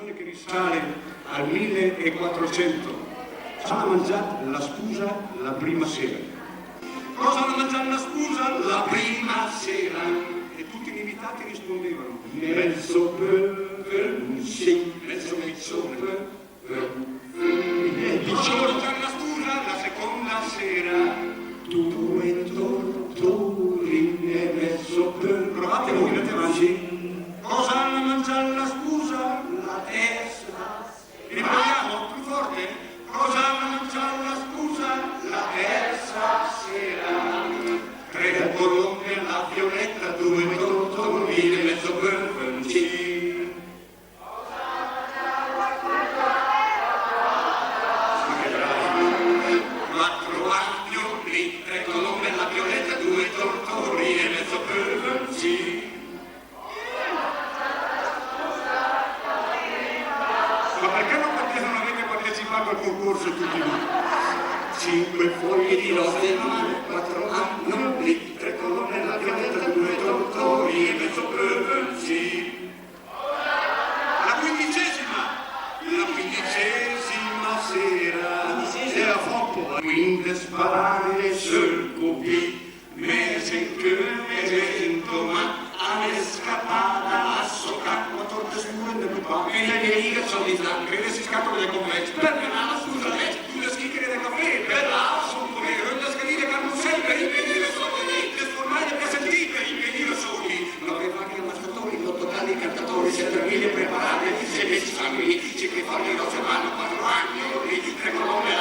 canzone che risale al 1400. Cosa hanno mangiato la scusa la prima sera? Cosa hanno mangiato la scusa la prima sera? E tutti gli invitati rispondevano: mezzo peperoncino, mezzo piccione, cosa hanno mangiato la scusa la seconda sera? Due tortolini e mezzo peperoncino. Provate voi, andate avanti. Cosa hanno mangiato la scusa la terza? Riproviamo più forte. Cosa hanno mangiato la scusa la terza sera? Tre colombe alla violetta, due tortolini e mezzo peperoncino. Cosa hanno mangiato la scusa la terza? Quattro agnolini, tre colombe alla violetta, due tortolini e mezzo peperoncino. Ma perché non avete partecipato al concorso tutti voi? 5 foglie di rose in mano, 4 agnolini, 3 colonne alla violetta, 2 tortori e mezzo peperoncino. La quindicesima sera, era Foppo, quinde sparare sul copì, mese in che evento, ma alle scappata a socca, ma torte scure nel papà, e le righe sono di zanche, le si scatole del convento, per la scusa legge, tu le schicche del caffè, per la sono vero, le scadine carrozzelle, per impedire soldi, le formare le presentite, per impedire soldi, non aveva anche ammazzatori, 8 canni cantatori, 7 miglia preparate, 16 sanguini, 5 fogli rose in mano, 4 anni, 3 colonne